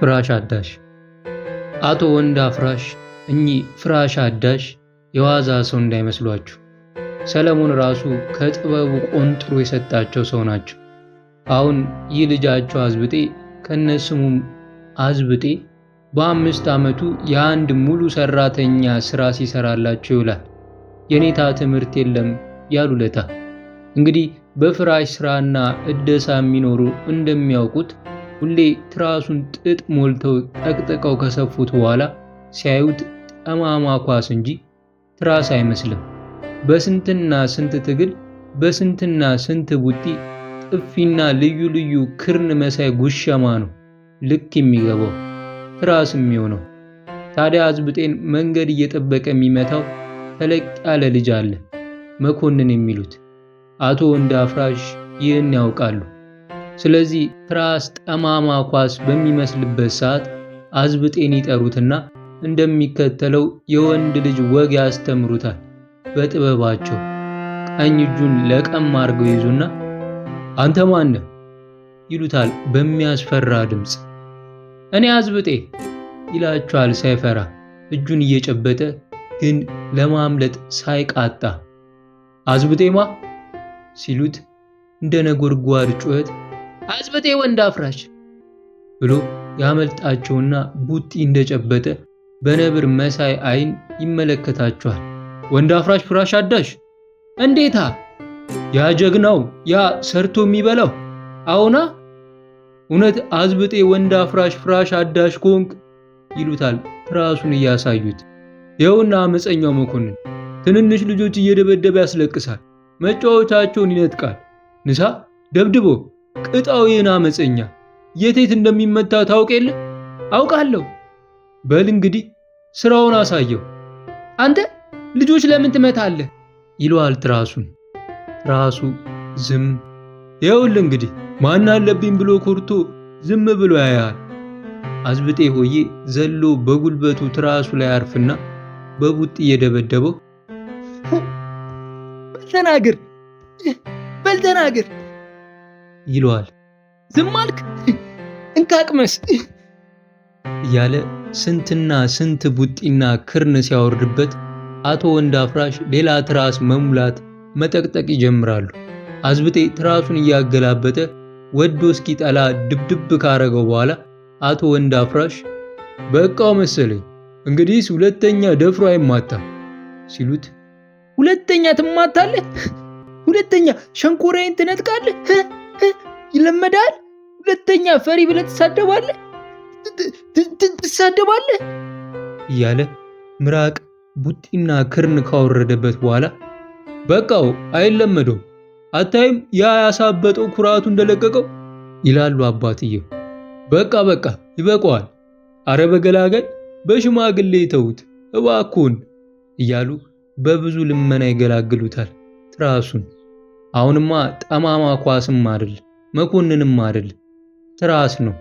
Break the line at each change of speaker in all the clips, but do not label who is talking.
ፍራሽ አዳሽ አቶ ወንድ አፍራሽ እኚህ ፍራሽ አዳሽ የዋዛ ሰው እንዳይመስሏችሁ። ሰለሞን ራሱ ከጥበቡ ቆንጥሮ የሰጣቸው ሰው ናቸው። አሁን ይህ ልጃቸው አዝብጤ ከነስሙም አዝብጤ በ5 ዓመቱ የአንድ ሙሉ ሰራተኛ ስራ ሲሰራላቸው ይውላል። የኔታ ትምህርት የለም ያሉለታ። እንግዲህ በፍራሽ ስራና እደሳ የሚኖሩ እንደሚያውቁት ሁሌ ትራሱን ጥጥ ሞልተው ጠቅጥቀው ከሰፉት በኋላ ሲያዩት ጠማማ ኳስ እንጂ ትራስ አይመስልም። በስንትና ስንት ትግል በስንትና ስንት ቡጢ ጥፊና ልዩ ልዩ ክርን መሳይ ጉሸማ ነው ልክ የሚገባው ትራስ የሚሆነው። ታዲያ አዝብጤን መንገድ እየጠበቀ የሚመታው ተለቅ ያለ ልጅ አለ፣ መኮንን የሚሉት። አቶ ወንድ አፍራሽ ይህን ያውቃሉ። ስለዚህ ትራስ ጠማማ ኳስ በሚመስልበት ሰዓት አዝብጤን ይጠሩትና እንደሚከተለው የወንድ ልጅ ወግ ያስተምሩታል። በጥበባቸው ቀኝ እጁን ለቀም አድርገው ይዙና አንተ ማን ነህ ይሉታል በሚያስፈራ ድምፅ። እኔ አዝብጤ ይላቸዋል ሳይፈራ እጁን እየጨበጠ ግን ለማምለጥ ሳይቃጣ። አዝብጤማ ሲሉት እንደ ነጎድጓድ ጩኸት አዝብጤ ወንድ አፍራሽ ብሎ ያመልጣቸውና ቡጢ እንደጨበጠ በነብር መሳይ አይን ይመለከታቸዋል። ወንድ አፍራሽ ፍራሽ አዳሽ እንዴታ! ያ ጀግናው ያ ሰርቶ የሚበላው አዎና! እውነት አዝብጤ ወንድ አፍራሽ ፍራሽ አዳሽ ኮንክ ይሉታል ትራሱን እያሳዩት። ይኸውና አመፀኛው መኮንን ትንንሽ ልጆች እየደበደበ ያስለቅሳል፣ መጫወቻቸውን ይነጥቃል። ንሳ ደብድቦ ቅጣው ይህን አመፀኛ። የቴት እንደሚመታ ታውቅ የለ? አውቃለሁ። በል እንግዲህ ስራውን አሳየው። አንተ ልጆች ለምን ትመታለህ? ይለዋል ትራሱን። ትራሱ ዝም። ይኸውልህ እንግዲህ ማን አለብኝ ብሎ ኮርቶ ዝም ብሎ ያያል። አዝብጤ ሆዬ ዘሎ በጉልበቱ ትራሱ ላይ አርፍና በቡጥ እየደበደበው በልተናገር ይለዋል። ዝም አልክ እንካቅመስ እያለ ስንትና ስንት ቡጢና ክርን ሲያወርድበት አቶ ወንድ አፍራሽ ሌላ ትራስ መሙላት መጠቅጠቅ ይጀምራሉ። አዝብጤ ትራሱን እያገላበጠ ወዶ እስኪጠላ ድብድብ ካረገው በኋላ አቶ ወንድ አፍራሽ በቃው መሰለኝ እንግዲህስ ሁለተኛ ደፍሮ አይማታም ሲሉት፣ ሁለተኛ ትማታለህ? ሁለተኛ ሸንኮራዬን ትነጥቃለህ? ይለመዳል። ሁለተኛ ፈሪ ብለህ ትሳደባለህ እያለ ምራቅ ቡጢና ክርን ካወረደበት በኋላ በቃው አይለመደው አታይም ያ ያሳበጠው ኩራቱ እንደለቀቀው ይላሉ አባትየው። በቃ ይበቃዋል፣ አረ በገላጋይ በሽማግሌ ተውት እባክዎን እያሉ በብዙ ልመና ይገላግሉታል ትራሱን። አሁንማ ጠማማ ኳስም አይደል መኮንንም አይደል ትራስ ነው።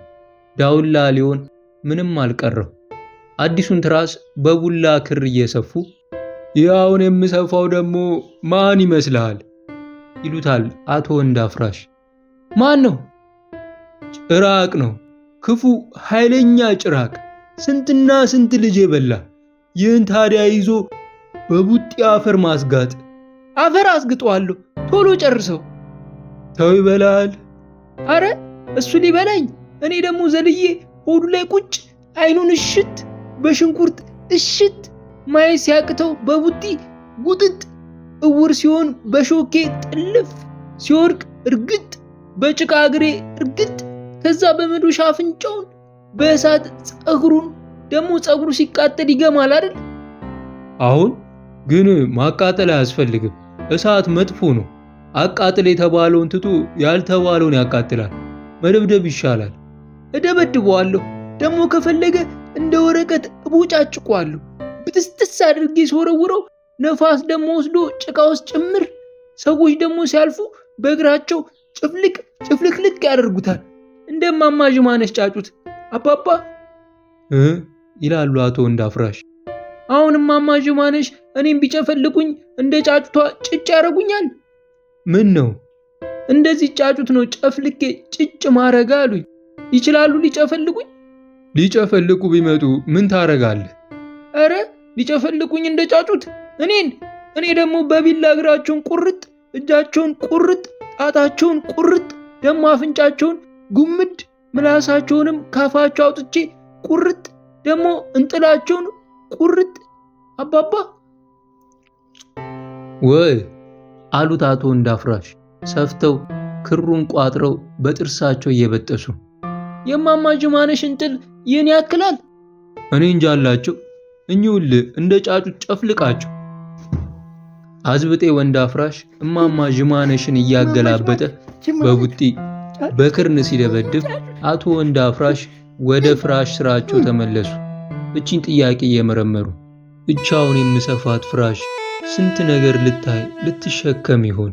ዳውላ ሊሆን ምንም አልቀረው። አዲሱን ትራስ በቡላ ክር እየሰፉ ያውን የምሰፋው ደግሞ ማን ይመስልሃል ይሉታል አቶ ወንድ አፍራሽ። ማን ነው? ጭራቅ ነው፣ ክፉ ኃይለኛ ጭራቅ፣ ስንትና ስንት ልጅ የበላ። ይህን ታዲያ ይዞ በቡጢ አፈር ማስጋጥ። አፈር አስግጠዋለሁ፣ ቶሎ ጨርሰው። ተው ይበላል። አረ እሱ ሊበላኝ፣ እኔ ደግሞ ዘልዬ ሆዱ ላይ ቁጭ፣ አይኑን እሽት በሽንኩርት እሽት፣ ማየት ሲያቅተው በቡጢ ጉጥጥ፣ እውር ሲሆን በሾኬ ጥልፍ፣ ሲወርቅ እርግጥ፣ በጭቃ እግሬ እርግጥ፣ ከዛ በመዶሻ አፍንጫውን፣ በእሳት ጸጉሩን፣ ደግሞ ጸጉሩ ሲቃጠል ይገማል አይደል? አሁን ግን ማቃጠል አያስፈልግም፣ እሳት መጥፎ ነው። አቃጥል የተባለውን ትቶ ያልተባለውን ያቃጥላል። መደብደብ ይሻላል። እደበድበዋለሁ፣ ደግሞ ከፈለገ እንደ ወረቀት እቦጫጭቀዋለሁ። ብትስጥስ አድርጌ ሲወረውረው ነፋስ ደግሞ ወስዶ ጭቃ ውስጥ ጭምር። ሰዎች ደግሞ ሲያልፉ በእግራቸው ጭፍልቅልቅ ያደርጉታል። እንደማማ ዥማነሽ ጫጩት። አባባ ይላሉ አቶ ወንድ አፍራሽ። አሁንም ማማ ዥማነሽ እኔም ቢጨፈልቁኝ እንደ ጫጩቷ ጭጭ ያደርጉኛል። ምን ነው እንደዚህ ጫጩት ነው ጨፍልቄ ጭጭ ማረጋ አሉኝ። ይችላሉ ሊጨፈልጉኝ? ሊጨፈልቁ ቢመጡ ምን ታረጋለህ? ኧረ ሊጨፈልቁኝ እንደጫጩት እኔ ደግሞ በቢላ እግራቸውን ቁርጥ፣ እጃቸውን ቁርጥ፣ ጣታቸውን ቁርጥ፣ ደግሞ አፍንጫቸውን ጉምድ፣ ምላሳቸውንም ካፋቸው አውጥቼ ቁርጥ፣ ደግሞ እንጥላቸውን ቁርጥ። አባባ ወይ አሉት አቶ ወንዳፍራሽ ሰፍተው ክሩን ቋጥረው በጥርሳቸው እየበጠሱ። የማማ ጅማነሽ እንጥል ይህን ያክላል? እኔ እንጃላቸው። እኚሁልህ እንደ ጫጩት ጨፍልቃቸው። አዝብጤ ወንዳፍራሽ እማማ ጅማነሽን እያገላበጠ በቡጢ በክርን ሲደበድብ አቶ ወንዳፍራሽ ወደ ፍራሽ ስራቸው ተመለሱ። እቺን ጥያቄ እየመረመሩ ብቻውን የምሰፋት ፍራሽ ስንት ነገር ልታይ ልትሸከም ይሆን?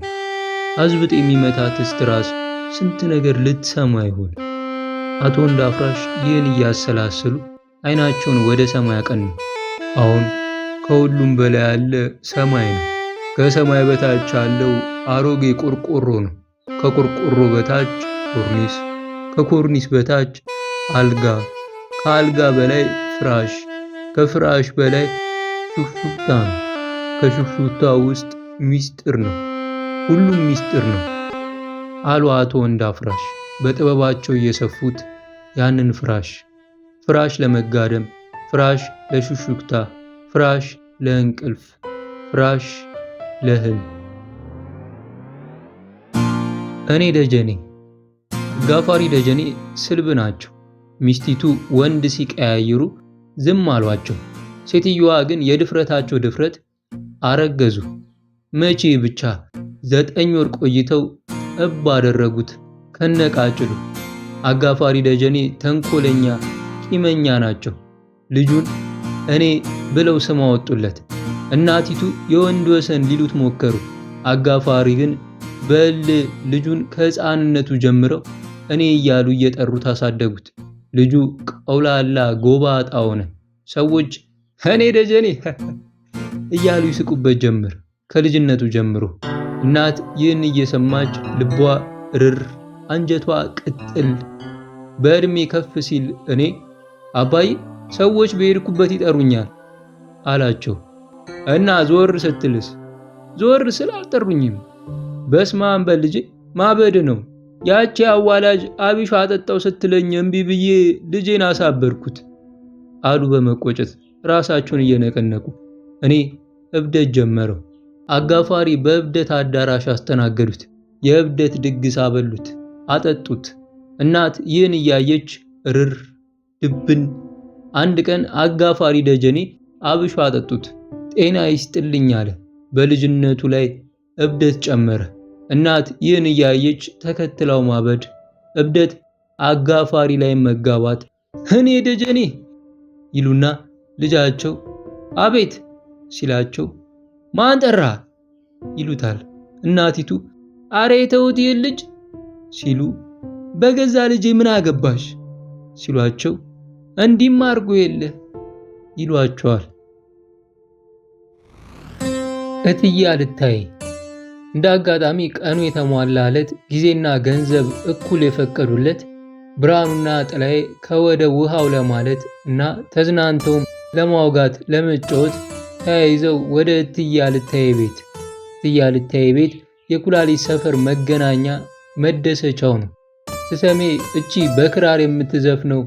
አዝብጤ የሚመታት ስትራስ ስንት ነገር ልትሰማ ይሆን? አቶ ወንዳፍራሽ ይህን እያሰላሰሉ አይናቸውን ወደ ሰማይ አቀኑ። አሁን ከሁሉም በላይ ያለ ሰማይ ነው። ከሰማይ በታች ያለው አሮጌ ቆርቆሮ ነው። ከቆርቆሮ በታች ኮርኒስ፣ ከኮርኒስ በታች አልጋ፣ ከአልጋ በላይ ፍራሽ፣ ከፍራሽ በላይ ሹክሹክታ ነው። ከሹክሹክታ ውስጥ ሚስጥር ነው። ሁሉም ሚስጥር ነው አሉ አቶ ወንዳፍራሽ በጥበባቸው እየሰፉት ያንን ፍራሽ ለመጋደም፣ ፍራሽ ለሹክሹክታ፣ ፍራሽ ለእንቅልፍ፣ ፍራሽ ለህልም። እኔ ደጀኔ አጋፋሪ ደጀኔ ስልብ ናቸው። ሚስቲቱ ወንድ ሲቀያይሩ ዝም አሏቸው። ሴትዮዋ ግን የድፍረታቸው ድፍረት አረገዙ። መቼ ብቻ 9 ወር ቆይተው እብ አደረጉት ከነቃጭሉ። አጋፋሪ ደጀኔ ተንኮለኛ ቂመኛ ናቸው። ልጁን እኔ ብለው ስም አወጡለት። እናቲቱ የወንድ ወሰን ሊሉት ሞከሩ። አጋፋሪ ግን በል ልጁን ከሕፃንነቱ ጀምረው እኔ እያሉ እየጠሩት አሳደጉት። ልጁ ቀውላላ ጎባጣ ሆነ። ሰዎች እኔ ደጀኔ እያሉ ይስቁበት ጀመር ከልጅነቱ ጀምሮ። እናት ይህን እየሰማች ልቧ ርር፣ አንጀቷ ቅጥል። በእድሜ ከፍ ሲል እኔ አባዬ ሰዎች በሄድኩበት ይጠሩኛል አላቸው። እና ዞር ስትልስ? ዞር ስል አልጠሩኝም። በስመ አብ በል ልጄ፣ ማበድ ነው። ያቺ አዋላጅ አቢሻ አጠጣው ስትለኝ እምቢ ብዬ ልጄን አሳበርኩት አሉ በመቆጨት ራሳቸውን እየነቀነቁ። እኔ እብደት ጀመረው። አጋፋሪ በእብደት አዳራሽ አስተናገዱት። የእብደት ድግስ አበሉት፣ አጠጡት። እናት ይህን እያየች ርር ድብን። አንድ ቀን አጋፋሪ ደጀኔ አብሾ አጠጡት። ጤና ይስጥልኝ አለ። በልጅነቱ ላይ እብደት ጨመረ። እናት ይህን እያየች ተከትለው ማበድ፣ እብደት አጋፋሪ ላይ መጋባት። እኔ ደጀኔ ይሉና ልጃቸው አቤት ሲላቸው ማን ጠራ ይሉታል። እናቲቱ አሬ ተውት ይህን ልጅ ሲሉ በገዛ ልጄ ምን አገባሽ ሲሏቸው እንዲህም አርጎ የለ ይሏቸዋል። እትዬ አልታይ እንደ አጋጣሚ ቀኑ የተሟላለት ጊዜና ገንዘብ እኩል የፈቀዱለት ብርሃኑና ጥላዬ ከወደ ውሃው ለማለት እና ተዝናንተውም ለማውጋት ለመጫወት ተያይዘው ወደ እትዬ አልታይ ቤት። እትዬ አልታይ ቤት የኩላሊት ሰፈር መገናኛ መደሰቻው ነው። ስሰሜ እቺ በክራር የምትዘፍነው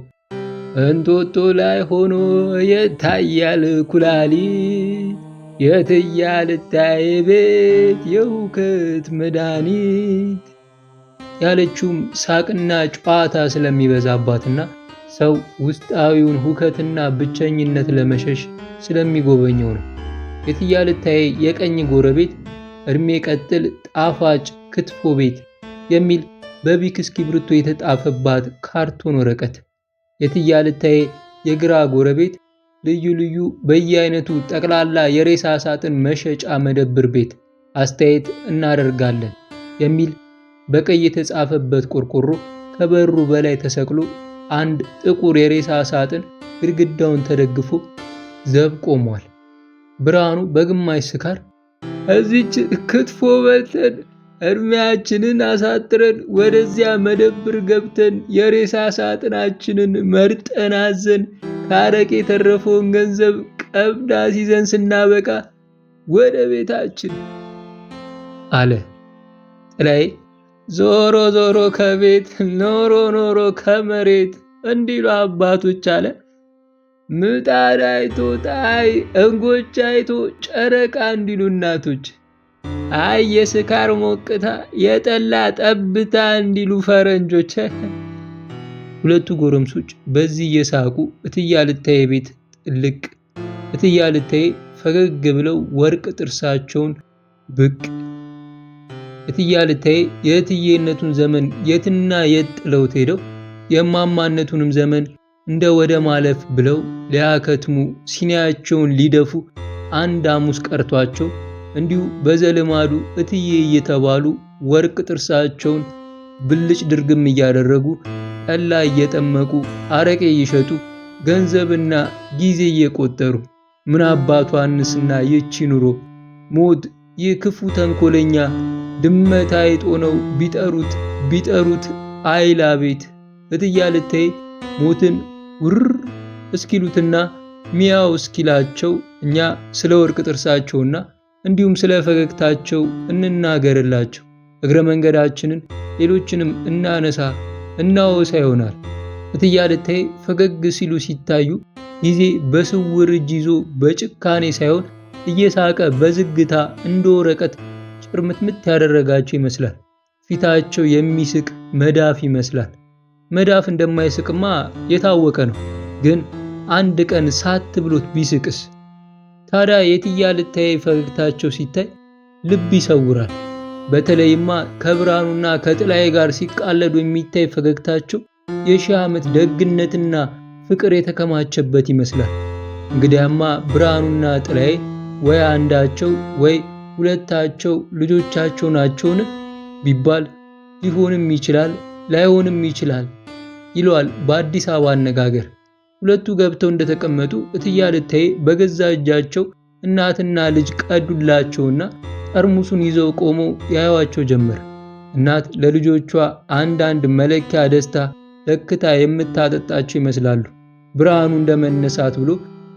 እንጦጦ ላይ ሆኖ የታያል ኩላሊት የእትዬ አልታይ ቤት የሁከት መድኃኒት ያለችውም ሳቅና ጨዋታ ስለሚበዛባትና ሰው ውስጣዊውን ሁከትና ብቸኝነት ለመሸሽ ስለሚጎበኘው ነው። የእትዬ አልታይ የቀኝ ጎረቤት እድሜ ቀጥል ጣፋጭ ክትፎ ቤት የሚል በቢክ እስክሪብቶ የተጣፈባት ካርቶን ወረቀት። የእትዬ አልታይ የግራ ጎረቤት ልዩ ልዩ በየአይነቱ ጠቅላላ የሬሳ ሳጥን መሸጫ መደብር ቤት አስተያየት እናደርጋለን የሚል በቀይ የተጻፈበት ቆርቆሮ ከበሩ በላይ ተሰቅሎ አንድ ጥቁር የሬሳ ሳጥን ግድግዳውን ተደግፎ ዘብ ቆሟል። ብርሃኑ በግማሽ ስካር እዚች ክትፎ በልተን እድሜያችንን አሳጥረን ወደዚያ መደብር ገብተን የሬሳ ሳጥናችንን መርጠን አዘን ከአረቄ የተረፈውን ገንዘብ ቀብድ አስይዘን ስናበቃ ወደ ቤታችን አለ። ጥላዬ ዞሮ ዞሮ ከቤት ኖሮ ኖሮ ከመሬት እንዲሉ አባቶች አለ። ምጣድ አይቶ ጣይ እንጎቻ አይቶ ጨረቃ እንዲሉ እናቶች፣ አይ የስካር ሞቅታ የጠላ ጠብታ እንዲሉ ፈረንጆች። ሁለቱ ጎረምሶች በዚህ እየሳቁ እትዬ ልታዬ ቤት ጥልቅ። እትዬ ልታዬ ፈገግ ብለው ወርቅ ጥርሳቸውን ብቅ። እትዬ ልታዬ የእትዬነቱን ዘመን የትና የት ጥለውት ሄደው የማማነቱንም ዘመን እንደ ወደ ማለፍ ብለው ሊያከትሙ ሲኒያቸውን ሊደፉ አንድ ሐሙስ ቀርቷቸው እንዲሁ በዘልማዱ እትዬ እየተባሉ ወርቅ ጥርሳቸውን ብልጭ ድርግም እያደረጉ ጠላ እየጠመቁ አረቄ እየሸጡ ገንዘብና ጊዜ እየቆጠሩ ምን አባቱ አንስና ይቺ ኑሮ ሞት ይህ ክፉ ተንኮለኛ ድመት አይጦ ነው ቢጠሩት አይላ ቤት። እትዬ ልታዬ ሞትን ውር እስኪሉትና ሚያው እስኪላቸው እኛ ስለ ወርቅ ጥርሳቸውና እንዲሁም ስለ ፈገግታቸው እንናገርላቸው። እግረ መንገዳችንን ሌሎችንም እናወሳ ይሆናል። እትዬ ልታዬ ፈገግ ሲሉ ሲታዩ ጊዜ በስውር እጅ ይዞ በጭካኔ ሳይሆን እየሳቀ በዝግታ እንደ ወረቀት ጭርምትምት ያደረጋቸው ይመስላል። ፊታቸው የሚስቅ መዳፍ ይመስላል። መዳፍ እንደማይስቅማ የታወቀ ነው። ግን አንድ ቀን ሳት ብሎት ቢስቅስ? ታዲያ የእትዬ ልታዬ ፈገግታቸው ሲታይ ልብ ይሰውራል። በተለይማ ከብርሃኑና ከጥላዬ ጋር ሲቃለዱ የሚታይ ፈገግታቸው የሺህ ዓመት ደግነትና ፍቅር የተከማቸበት ይመስላል። እንግዲያማ ብርሃኑና ጥላዬ ወይ አንዳቸው ወይ ሁለታቸው ልጆቻቸው ናቸውን ቢባል ሊሆንም ይችላል ላይሆንም ይችላል ይለዋል በአዲስ አበባ አነጋገር። ሁለቱ ገብተው እንደተቀመጡ እትዬ ልታዬ በገዛ እጃቸው እናትና ልጅ ቀዱላቸውና ጠርሙሱን ይዘው ቆመው ያዩዋቸው ጀመር። እናት ለልጆቿ አንዳንድ መለኪያ ደስታ ለክታ የምታጠጣቸው ይመስላሉ። ብርሃኑ እንደመነሳት ብሎ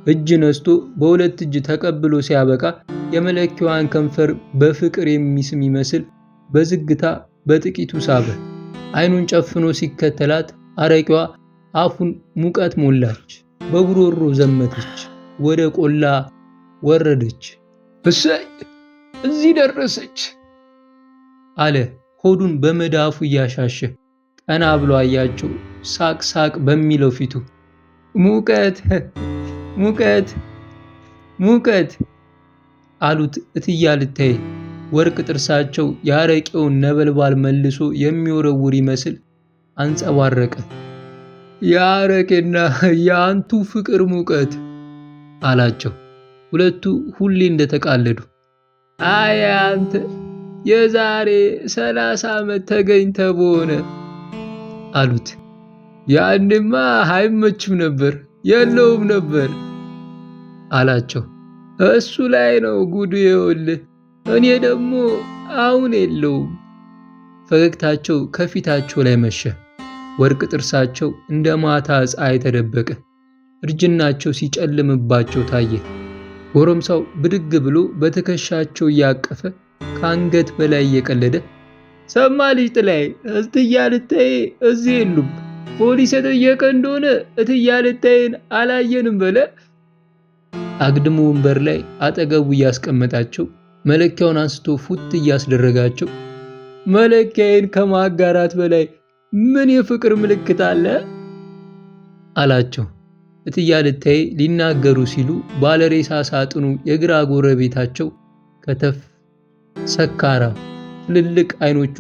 እጅ ነስቶ በሁለት እጅ ተቀብሎ ሲያበቃ የመለኪያዋን ከንፈር በፍቅር የሚስም ይመስል በዝግታ በጥቂቱ ሳበ። አይኑን ጨፍኖ ሲከተላት አረቂዋ አፉን ሙቀት ሞላች። በጉሮሮ ዘመተች፣ ወደ ቆላ ወረደች። እሰይ እዚህ ደረሰች አለ ሆዱን በመዳፉ እያሻሸ። ቀና ብሎ አያቸው ሳቅ ሳቅ በሚለው ፊቱ። ሙቀት ሙቀት ሙቀት አሉት እትዬ ልታዬ። ወርቅ ጥርሳቸው የአረቄውን ነበልባል መልሶ የሚወረውር ይመስል አንጸባረቀ። የአረቄና የአንቱ ፍቅር ሙቀት አላቸው። ሁለቱ ሁሌ እንደተቃለዱ። አይ አንተ የዛሬ 30 ዓመት ተገኝተ በሆነ አሉት። ያንማ አይመችም ነበር የለውም ነበር አላቸው። እሱ ላይ ነው ጉዱ ይኸውልህ፣ እኔ ደግሞ አሁን የለውም። ፈገግታቸው ከፊታቸው ላይ መሸ። ወርቅ ጥርሳቸው እንደ ማታ ፀሐይ ተደበቀ። እርጅናቸው ሲጨልምባቸው ታየ። ጎረምሳው ብድግ ብሎ በትከሻቸው እያቀፈ ከአንገት በላይ እየቀለደ ሰማ ልጅ ጥላዬ፣ እትዬ ልታዬ እዚህ የሉም። ፖሊስ የጠየቀ እንደሆነ እትዬ ልታዬን አላየንም በለ። አግድሞ ወንበር ላይ አጠገቡ እያስቀመጣቸው መለኪያውን አንስቶ ፉት እያስደረጋቸው መለኪያዬን ከማጋራት በላይ ምን የፍቅር ምልክት አለ አላቸው። እትዬ ልታዬ ሊናገሩ ሲሉ ባለሬሳ ሳጥኑ የግራ ጎረቤታቸው ከተፍ። ሰካራ ትልልቅ አይኖቹ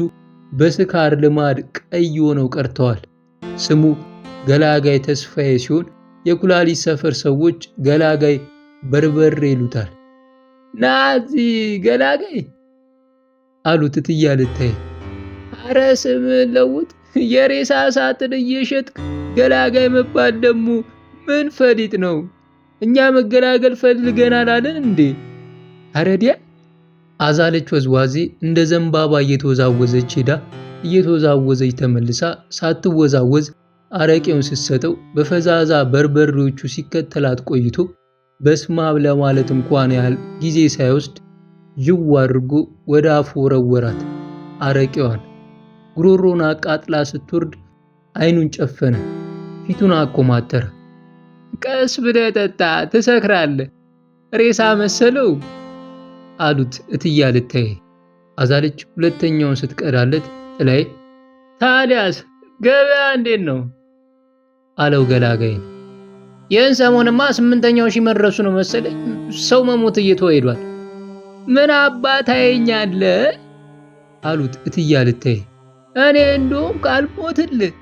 በስካር ልማድ ቀይ ሆነው ቀርተዋል። ስሙ ገላጋይ ተስፋዬ ሲሆን የኩላሊት ሰፈር ሰዎች ገላጋይ በርበሬ ይሉታል። ናዚ ገላጋይ አሉት እትዬ ልታዬ። አረ ስምህን ለውጥ፣ የሬሳ ሳጥን እየሸጥክ ገላጋይ መባል ደግሞ ምን ፈሊጥ ነው? እኛ መገላገል ፈልገናል አለን እንዴ? አረዲያ አዛለች ወዝዋዜ እንደ ዘንባባ እየተወዛወዘች ሄዳ እየተወዛወዘች ተመልሳ ሳትወዛወዝ አረቄውን ስትሰጠው በፈዛዛ በርበሬዎቹ ሲከተላት ቆይቶ በስማብ ለማለት እንኳን ያህል ጊዜ ሳይወስድ ዥው አድርጎ ወደ አፉ ወረወራት። አረቄዋን ጉሮሮን አቃጥላ ስትወርድ አይኑን ጨፈነ፣ ፊቱን አኮማተረ። ቀስ ብለህ ጠጣ ትሰክራለህ፣ ሬሳ መሰለው አሉት እትዬ አልታየ። አዛለች ሁለተኛውን ስትቀዳለት ጥላዬ ታዲያስ ገበያ እንዴት ነው አለው ገላጋይን። ይህን ሰሞንማ 8ኛው ሺህ መድረሱ ነው መሰለኝ፣ ሰው መሞት እየተወይዷል። ምን አባት ታየኛለህ አሉት እትዬ አልታየ። እኔ እንደውም ካልሞትልህ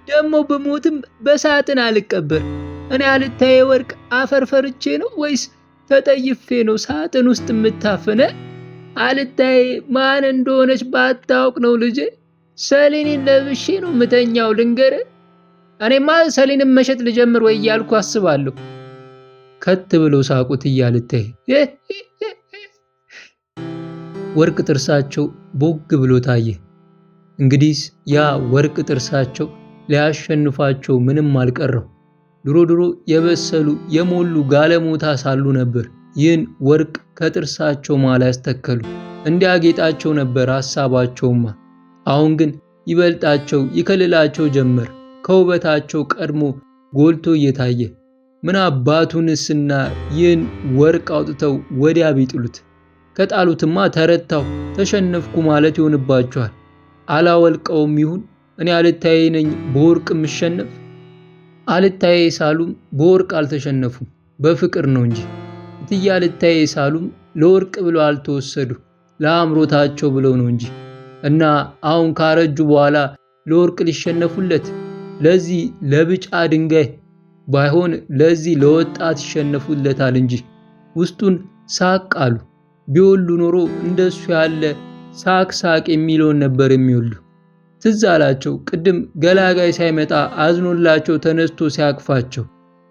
ደግሞ በሞትም በሳጥን አልቀበር። እኔ አልታየ ወርቅ አፈር ፈርቼ ነው ወይስ ተጠይፌ ነው ሳጥን ውስጥ የምታፈነ? አልታየ ማን እንደሆነች ባታውቅ ነው ልጄ። ሰሌኔን ለብሼ ነው ምተኛው ልንገርህ። እኔማ ሰሌንን መሸጥ ልጀምር ወይ እያልኩ አስባለሁ። ከት ብለው ሳቁት እያልታየ ወርቅ ጥርሳቸው ቦግ ብሎ ታየ። እንግዲህስ ያ ወርቅ ጥርሳቸው ሊያሸንፋቸው ምንም አልቀረው። ድሮ የበሰሉ የሞሉ ጋለሞታ ሳሉ ነበር ይህን ወርቅ ከጥርሳቸው ማላ ያስተከሉ። እንዲያጌጣቸው ነበር ሐሳባቸውማ። አሁን ግን ይበልጣቸው ይከልላቸው ጀመር። ከውበታቸው ቀድሞ ጎልቶ እየታየ ምን አባቱንስና ይህን ወርቅ አውጥተው ወዲያ ቢጥሉት። ከጣሉትማ ተረታው ተሸነፍኩ ማለት ይሆንባቸዋል። አላወልቀውም ይሁን እኔ አልታየ ነኝ በወርቅ የምሸነፍ። አልታየ ሳሉም በወርቅ አልተሸነፉም በፍቅር ነው እንጂ። እትዬ አልታየ ሳሉም ለወርቅ ብለው አልተወሰዱ ለአምሮታቸው ብለው ነው እንጂ። እና አሁን ካረጁ በኋላ ለወርቅ ሊሸነፉለት ለዚህ ለብጫ ድንጋይ ባይሆን ለዚህ ለወጣት ይሸነፉለታል እንጂ። ውስጡን ሳቅ አሉ። ቢወሉ ኖሮ እንደሱ ያለ ሳቅ የሚለውን ነበር የሚወሉ። ትዝ አላቸው ቅድም ገላጋይ ሳይመጣ አዝኖላቸው ተነስቶ ሲያቅፋቸው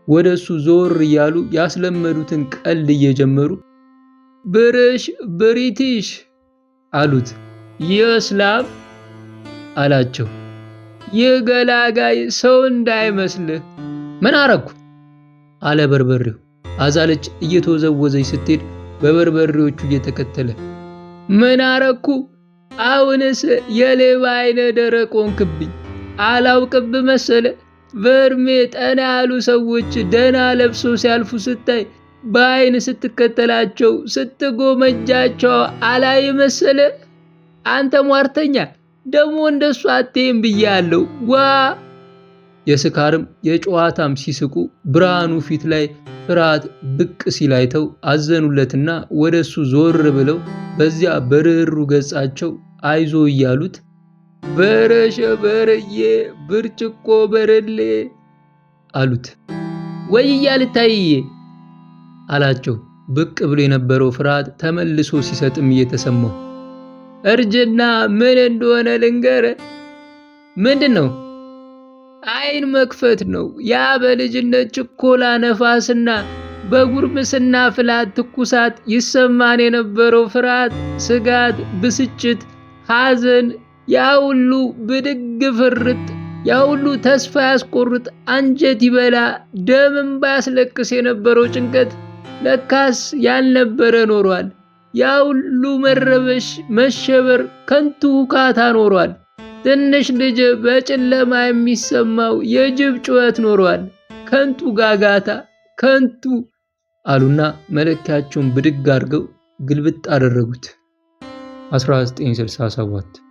ወደሱ ዞር እያሉ ያስለመዱትን ቀልድ እየጀመሩ ብርሽ ብሪቲሽ አሉት። የስላም አላቸው። የገላጋይ ሰው እንዳይመስልህ። ምን አረኩ አለ በርበሬው። አዛለች እየተወዘወዘች ስትሄድ በበርበሬዎቹ እየተከተለ ምን አረኩ? አሁንስ የሌባ አይነ ደረቅ ሆንክብኝ። አላውቅብ መሰለ። በእድሜ ጠና ያሉ ሰዎች ደና ለብሶ ሲያልፉ ስታይ በአይን ስትከተላቸው ስትጎመጃቸው አላይ መሰለ። አንተ ሟርተኛ ደግሞ እንደሱ አትይም ብያለሁ። ዋ የስካርም የጨዋታም ሲስቁ ብርሃኑ ፊት ላይ ፍርሃት ብቅ ሲላይተው አዘኑለትና ወደሱ ዞር ብለው በዚያ በርሩ ገጻቸው አይዞ እያሉት በረሸ በረዬ ብርጭቆ በረሌ አሉት። ወይ እያልታይዬ አላቸው። ብቅ ብሎ የነበረው ፍርሃት ተመልሶ ሲሰጥም እየተሰማው እርጅና ምን እንደሆነ ልንገር። ምንድን ነው? አይን መክፈት ነው። ያ በልጅነት ችኮላ ነፋስና በጉርምስና ፍላት ትኩሳት ይሰማን የነበረው ፍርሃት፣ ስጋት፣ ብስጭት፣ ሐዘን፣ ያ ሁሉ ብድግ ፍርጥ፣ ያ ሁሉ ተስፋ ያስቆርጥ አንጀት ይበላ ደምም ባያስለቅስ የነበረው ጭንቀት ለካስ ያልነበረ ኖሯል። ያ ሁሉ መረበሽ፣ መሸበር፣ ከንቱ ሁካታ ኖሯል። ትንሽ ልጅ በጨለማ የሚሰማው የጅብ ጩኸት ኖሯል። ከንቱ ጋጋታ፣ ከንቱ አሉና መለኪያቸውን ብድግ አድርገው ግልብጥ አደረጉት። 1967